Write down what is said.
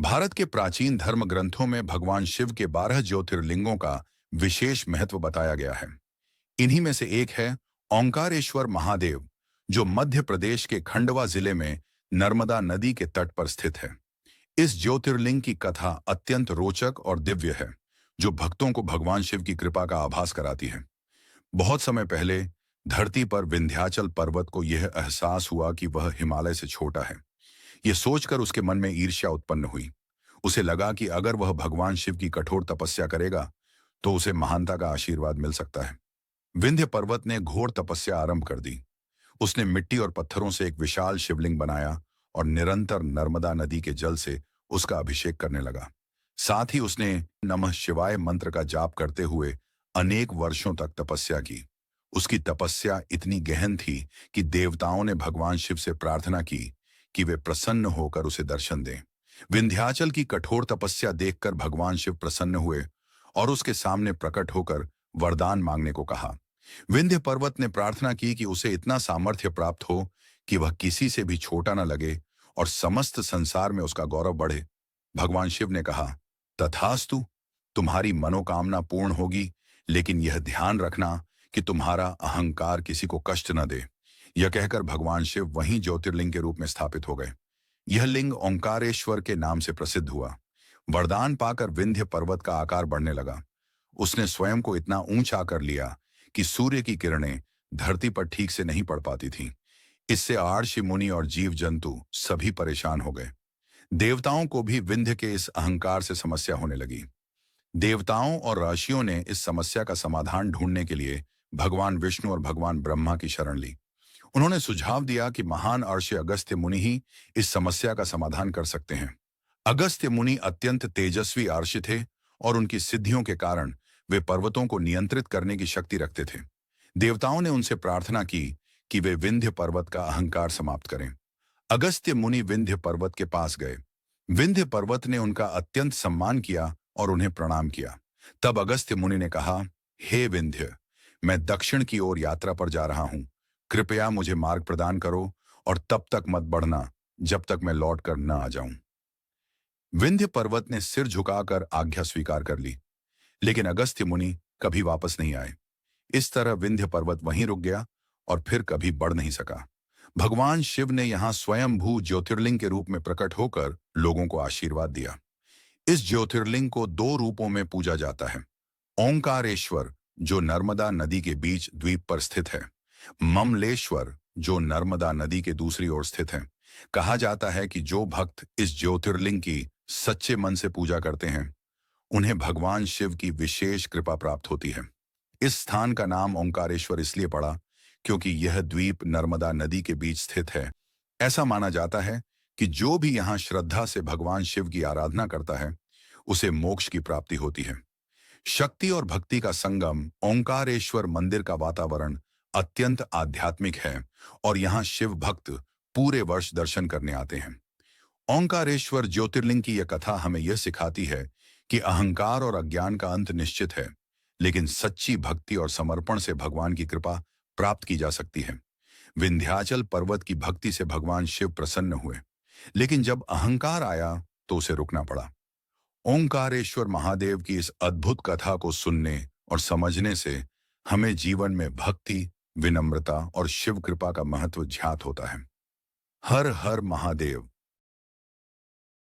भारत के प्राचीन धर्म ग्रंथों में भगवान शिव के 12 ज्योतिर्लिंगों का विशेष महत्व बताया गया है। इन्हीं में से एक है ओंकारेश्वर महादेव, जो मध्य प्रदेश के खंडवा जिले में नर्मदा नदी के तट पर स्थित है। इस ज्योतिर्लिंग की कथा अत्यंत रोचक और दिव्य है, जो भक्तों को भगवान शिव की कृपा का आभास कराती है। बहुत समय पहले धरती पर विंध्याचल पर्वत को यह एहसास हुआ कि वह हिमालय से छोटा है। यह सोचकर उसके मन में ईर्ष्या उत्पन्न हुई। उसे लगा कि अगर वह भगवान शिव की कठोर तपस्या करेगा तो उसे महानता का आशीर्वाद मिल सकता है। विंध्य पर्वत ने घोर तपस्या आरंभ कर दी। उसने मिट्टी और पत्थरों से एक विशाल शिवलिंग बनाया और निरंतर नर्मदा नदी के जल से उसका अभिषेक करने लगा। साथ ही उसने नमः शिवाय मंत्र का जाप करते हुए अनेक वर्षों तक तपस्या की। उसकी तपस्या इतनी गहन थी कि देवताओं ने भगवान शिव से प्रार्थना की कि वे प्रसन्न होकर उसे दर्शन दें। विंध्याचल की कठोर तपस्या देखकर भगवान शिव प्रसन्न हुए और उसके सामने प्रकट होकर वरदान मांगने को कहा। विंध्य पर्वत ने प्रार्थना की कि उसे इतना सामर्थ्य प्राप्त हो कि वह किसी से भी छोटा न लगे और समस्त संसार में उसका गौरव बढ़े। भगवान शिव ने कहा, तथास्तु, तुम्हारी मनोकामना पूर्ण होगी, लेकिन यह ध्यान रखना कि तुम्हारा अहंकार किसी को कष्ट न दे। यह कहकर भगवान शिव वहीं ज्योतिर्लिंग के रूप में स्थापित हो गए। यह लिंग ओंकारेश्वर के नाम से प्रसिद्ध हुआ। वरदान पाकर विंध्य पर्वत का आकार बढ़ने लगा। उसने स्वयं को इतना ऊंचा कर लिया कि सूर्य की किरणें धरती पर ठीक से नहीं पड़ पाती थीं। इससे आर्षि मुनि और जीव जंतु सभी परेशान हो गए। देवताओं को भी विंध्य के इस अहंकार से समस्या होने लगी। देवताओं और ऋषियों ने इस समस्या का समाधान ढूंढने के लिए भगवान विष्णु और भगवान ब्रह्मा की शरण ली। उन्होंने सुझाव दिया कि महान अर्षि अगस्त्य मुनि ही इस समस्या का समाधान कर सकते हैं। अगस्त्य मुनि अत्यंत तेजस्वी अर्षि थे और उनकी सिद्धियों के कारण वे पर्वतों को नियंत्रित करने की शक्ति रखते थे। देवताओं ने उनसे प्रार्थना की कि वे विंध्य पर्वत का अहंकार समाप्त करें। अगस्त्य मुनि विंध्य पर्वत के पास गए। विंध्य पर्वत ने उनका अत्यंत सम्मान किया और उन्हें प्रणाम किया। तब अगस्त्य मुनि ने कहा, हे विंध्य, मैं दक्षिण की ओर यात्रा पर जा रहा हूं। कृपया मुझे मार्ग प्रदान करो और तब तक मत बढ़ना जब तक मैं लौट कर न आ जाऊं। विंध्य पर्वत ने सिर झुकाकर आज्ञा स्वीकार कर ली, लेकिन अगस्त्य मुनि कभी वापस नहीं आए। इस तरह विंध्य पर्वत वहीं रुक गया और फिर कभी बढ़ नहीं सका। भगवान शिव ने यहां स्वयंभू ज्योतिर्लिंग के रूप में प्रकट होकर लोगों को आशीर्वाद दिया। इस ज्योतिर्लिंग को दो रूपों में पूजा जाता है। ओंकारेश्वर, जो नर्मदा नदी के बीच द्वीप पर स्थित है। ममलेश्वर, जो नर्मदा नदी के दूसरी ओर स्थित है। कहा जाता है कि जो भक्त इस ज्योतिर्लिंग की सच्चे मन से पूजा करते हैं, उन्हें भगवान शिव की विशेष कृपा प्राप्त होती है। इस स्थान का नाम ओंकारेश्वर इसलिए पड़ा क्योंकि यह द्वीप नर्मदा नदी के बीच स्थित है। ऐसा माना जाता है कि जो भी यहाँ श्रद्धा से भगवान शिव की आराधना करता है, उसे मोक्ष की प्राप्ति होती है। शक्ति और भक्ति का संगम ओंकारेश्वर मंदिर का वातावरण अत्यंत आध्यात्मिक है और यहाँ शिव भक्त पूरे वर्ष दर्शन करने आते हैं। ओंकारेश्वर ज्योतिर्लिंग की यह कथा हमें यह सिखाती है कि अहंकार और अज्ञान का अंत निश्चित है, लेकिन सच्ची भक्ति और समर्पण से भगवान की कृपा प्राप्त की जा सकती है। विंध्याचल पर्वत की भक्ति से भगवान शिव प्रसन्न हुए, लेकिन जब अहंकार आया तो उसे रुकना पड़ा। ओंकारेश्वर महादेव की इस अद्भुत कथा को सुनने और समझने से हमें जीवन में भक्ति, विनम्रता और शिव कृपा का महत्व ज्ञात होता है। हर हर महादेव।